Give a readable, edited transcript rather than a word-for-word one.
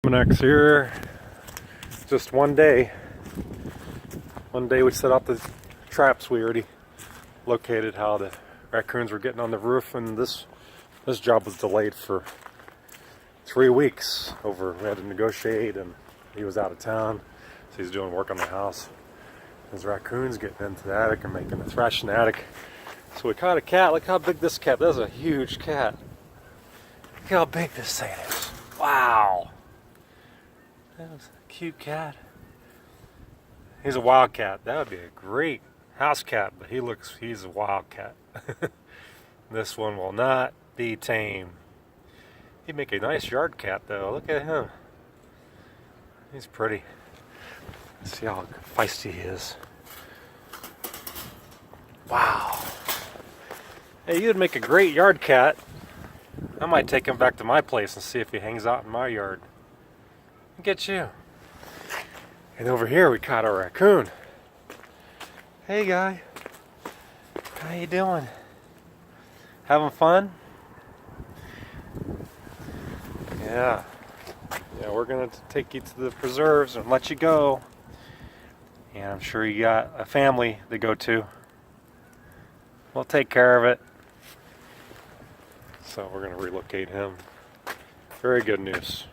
Eliminex here. Just one day. One day we set out the traps. We already located how the raccoons were getting on the roof, and this job was delayed for 3 weeks. We had to negotiate, and he was out of town, so he's doing work on the house. His raccoons getting into the attic and making a thrash in the attic. So we caught a cat. Look how big this cat. That's a huge cat. Look how big this thing is. Wow. That was a cute cat. He's a wild cat. That would be a great house cat, but he's a wild cat. This one will not be tame. He'd make a nice yard cat though. Look at him. He's pretty. Let's see how feisty he is. Wow. Hey, you'd make a great yard cat. I might take him back to my place and see if he hangs out in my yard. Look at you. And over here we caught a raccoon. Hey guy. How you doing? Having fun? Yeah. Yeah, we're gonna take you to the preserves and let you go. And I'm sure you got a family to go to. We'll take care of it. So we're gonna relocate him. Very good news.